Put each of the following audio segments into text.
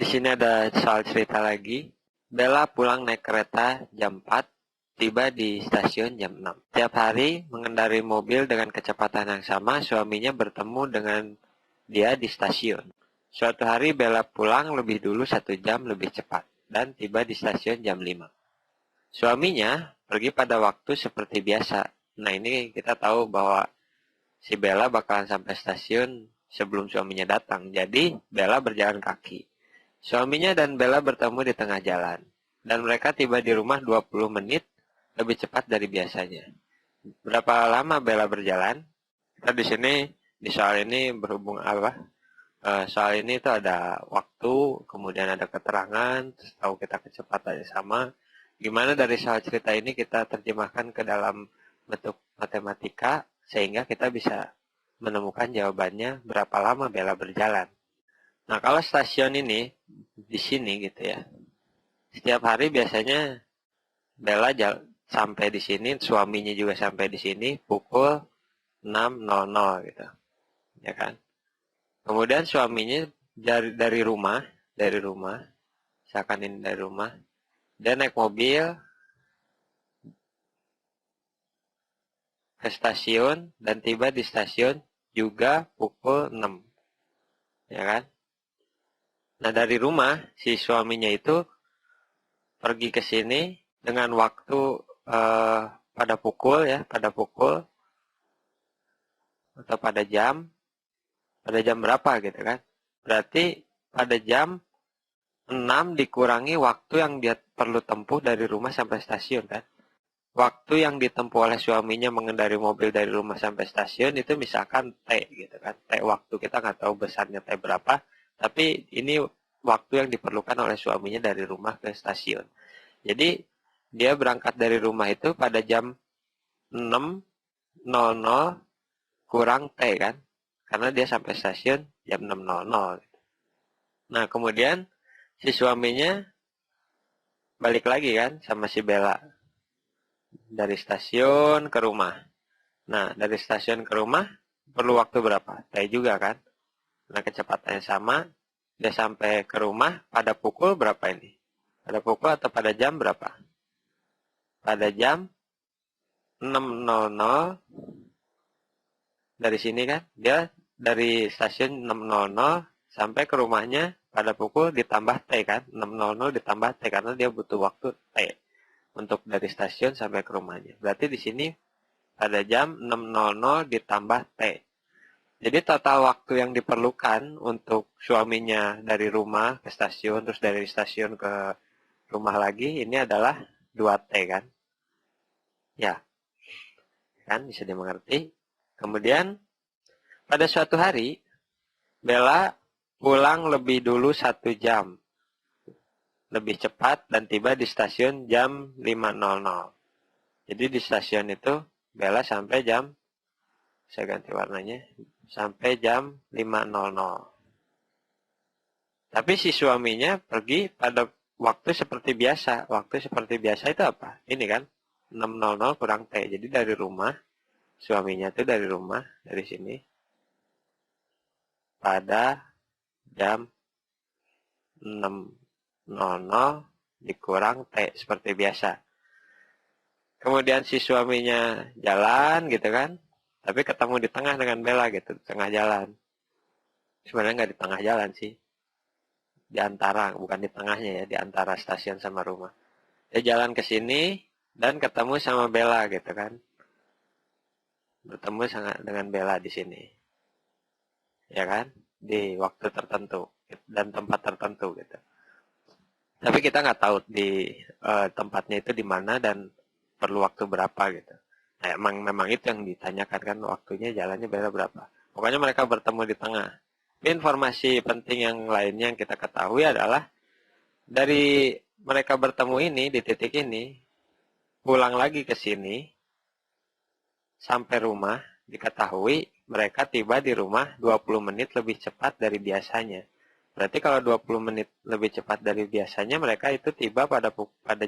Di sini ada soal cerita lagi. Bella pulang naik kereta jam 4, tiba di stasiun jam 6. Tiap hari mengendarai mobil dengan kecepatan yang sama, suaminya bertemu dengan dia di stasiun. Suatu hari Bella pulang lebih dulu 1 jam lebih cepat dan tiba di stasiun jam 5. Suaminya pergi pada waktu seperti biasa. Nah, ini kita tahu bahwa si Bella bakalan sampai stasiun sebelum suaminya datang. Jadi Bella berjalan kaki. Suaminya dan Bella bertemu di tengah jalan, dan mereka tiba di rumah 20 menit lebih cepat dari biasanya. Berapa lama Bella berjalan? Kita di sini, di soal ini berhubung apa? Soal ini itu ada waktu, kemudian ada keterangan, terus tahu kita kecepatannya sama. Gimana dari soal cerita ini kita terjemahkan ke dalam bentuk matematika, sehingga kita bisa menemukan jawabannya berapa lama Bella berjalan. Nah, kalau stasiun ini di sini gitu ya. Setiap hari biasanya Bella sampai di sini, suaminya juga sampai di sini pukul 6.00 gitu. Ya kan? Kemudian suaminya dari rumah, misalkan ini dari rumah, dia naik mobil ke stasiun dan tiba di stasiun juga pukul 6. Ya kan? Nah, dari rumah si suaminya itu pergi ke sini dengan waktu pada pukul atau pada jam berapa gitu kan. Berarti pada jam 6 dikurangi waktu yang dia perlu tempuh dari rumah sampai stasiun kan. Waktu yang ditempuh oleh suaminya mengendarai mobil dari rumah sampai stasiun itu misalkan T gitu kan. T waktu, kita nggak tahu besarnya T berapa, tapi ini waktu yang diperlukan oleh suaminya dari rumah ke stasiun. Jadi dia berangkat dari rumah itu pada jam 6.00 kurang T kan. Karena dia sampai stasiun jam 6.00. Nah, kemudian si suaminya balik lagi kan sama si Bella. Dari stasiun ke rumah. Nah, dari stasiun ke rumah perlu waktu berapa? T juga kan. Nah, kecepatannya sama. Dia sampai ke rumah pada pukul berapa ini? Pada pukul atau pada jam berapa? Pada jam 6.00 dari sini kan. Dia dari stasiun 6.00 sampai ke rumahnya pada pukul ditambah T kan. 6.00 ditambah T karena dia butuh waktu T untuk dari stasiun sampai ke rumahnya. Berarti di sini pada jam 6.00 ditambah T. Jadi total waktu yang diperlukan untuk suaminya dari rumah ke stasiun, terus dari stasiun ke rumah lagi, ini adalah 2T kan. Ya, kan bisa dimengerti. Kemudian pada suatu hari, Bella pulang lebih dulu 1 jam. Lebih cepat dan tiba di stasiun jam 5.00. Jadi di stasiun itu Bella sampai jam, saya ganti warnanya, sampai jam 5.00. Tapi si suaminya pergi pada waktu seperti biasa. Waktu seperti biasa itu apa? Ini kan 6.00 kurang T. Jadi dari rumah, suaminya itu dari rumah, dari sini, pada jam 6.00 dikurang T seperti biasa. Kemudian si suaminya jalan gitu kan. Tapi ketemu di tengah dengan Bella gitu, di tengah jalan. Sebenarnya nggak di tengah jalan sih. Di antara, bukan di tengahnya ya, di antara stasiun sama rumah. Dia jalan ke sini dan ketemu sama Bella gitu kan. Bertemu dengan Bella di sini. Ya kan? Di waktu tertentu dan tempat tertentu gitu. Tapi kita nggak tahu di tempatnya itu di mana dan perlu waktu berapa gitu. Nah, memang itu yang ditanyakan kan, waktunya jalannya Bella berapa. Pokoknya mereka bertemu di tengah. Informasi penting yang lainnya yang kita ketahui adalah dari mereka bertemu ini di titik ini, pulang lagi ke sini, sampai rumah, diketahui mereka tiba di rumah 20 menit lebih cepat dari biasanya. Berarti kalau 20 menit lebih cepat dari biasanya, mereka itu tiba pada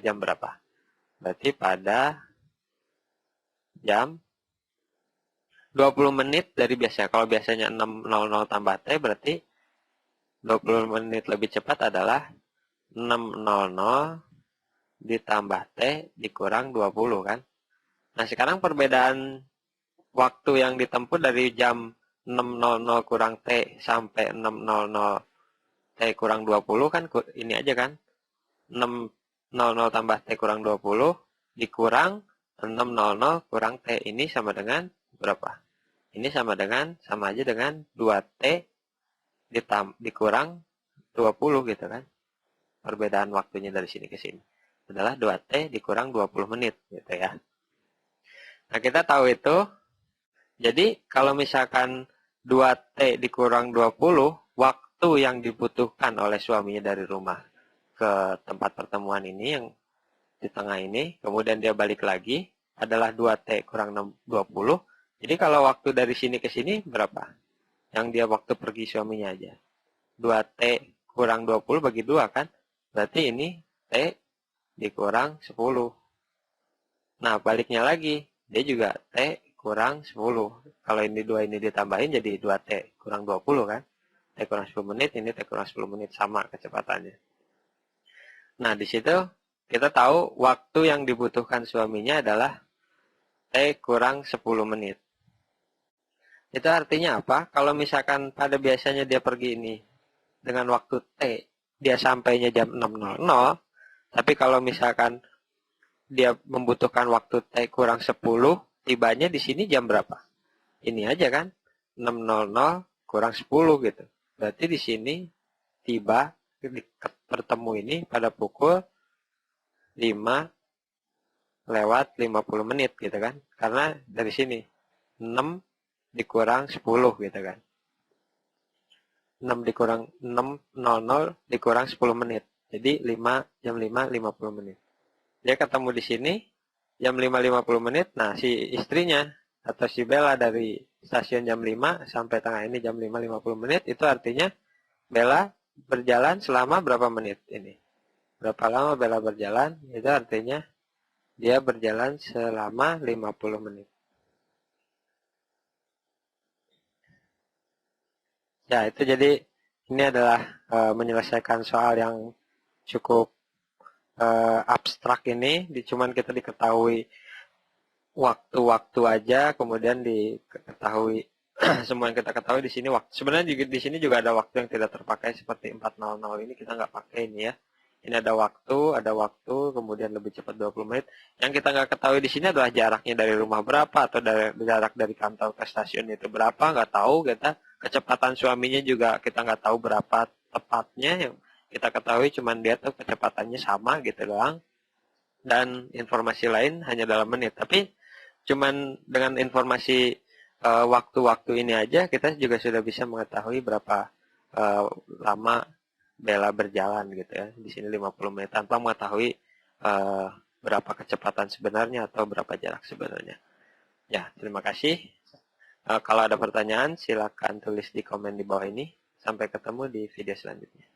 jam berapa? Berarti pada jam 20 menit dari biasa. Kalau biasanya 6.00 tambah T, berarti 20 menit lebih cepat adalah 6.00 ditambah T dikurang 20 kan. Nah sekarang perbedaan waktu yang ditempuh dari jam 6.00 kurang T sampai 6.00 T kurang 20 kan ini aja kan. 6.00 tambah T kurang 20 dikurang 6.00 kurang T. Ini sama dengan berapa? Ini sama aja dengan 2T dikurang 20 gitu kan. Perbedaan waktunya dari sini ke sini adalah 2T dikurang 20 menit gitu ya. Nah kita tahu itu. Jadi kalau misalkan 2T dikurang 20, waktu yang dibutuhkan oleh suaminya dari rumah ke tempat pertemuan ini yang di tengah ini, kemudian dia balik lagi, adalah 2T kurang 20. Jadi kalau waktu dari sini ke sini berapa? Yang dia waktu pergi suaminya aja. 2T kurang 20 bagi 2 kan? Berarti ini T dikurang 10. Nah, baliknya lagi. Dia juga T kurang 10. Kalau ini 2 ini ditambahin jadi 2T kurang 20 kan? T kurang 10 menit, ini T kurang 10 menit. Sama kecepatannya. Nah, di situ kita tahu waktu yang dibutuhkan suaminya adalah T kurang 10 menit. Itu artinya apa? Kalau misalkan pada biasanya dia pergi ini dengan waktu T, dia sampainya jam 6.00, tapi kalau misalkan dia membutuhkan waktu T kurang 10, tibanya di sini jam berapa? Ini aja kan, 6.00 kurang 10 gitu. Berarti di sini tiba bertemu ini pada pukul 5 lewat 50 menit gitu kan. Karena dari sini 6 dikurang 10 gitu kan. 6 dikurang 6.00 dikurang 10 menit. Jadi jam 5 50 menit. Dia ketemu di sini jam 5.50 menit. Nah, si istrinya atau si Bella dari stasiun jam 5 sampai tengah ini jam 5.50 menit, itu artinya Bella berjalan selama berapa menit ini? Berapa lama Bella berjalan? Itu artinya dia berjalan selama 50 menit. Ya, itu jadi ini adalah menyelesaikan soal yang cukup abstrak ini. Cuman kita diketahui waktu-waktu aja, kemudian diketahui semua yang kita ketahui di sini waktu. Sebenarnya juga di sini juga ada waktu yang tidak terpakai seperti 4.00 ini kita nggak pakai ini ya. Ini ada waktu, kemudian lebih cepat 20 menit. Yang kita nggak ketahui di sini adalah jaraknya dari rumah berapa atau jarak dari kantor ke stasiun itu berapa, nggak tahu kita. Kecepatan suaminya juga kita nggak tahu berapa tepatnya. Yang kita ketahui cuman dia tuh kecepatannya sama gitu doang. Dan informasi lain hanya dalam menit. Tapi cuman dengan informasi waktu-waktu ini aja kita juga sudah bisa mengetahui berapa lama Bella berjalan gitu ya. Di sini 50 menit tanpa mengetahui berapa kecepatan sebenarnya atau berapa jarak sebenarnya. Ya, terima kasih. Kalau ada pertanyaan silakan tulis di komen di bawah ini. Sampai ketemu di video selanjutnya.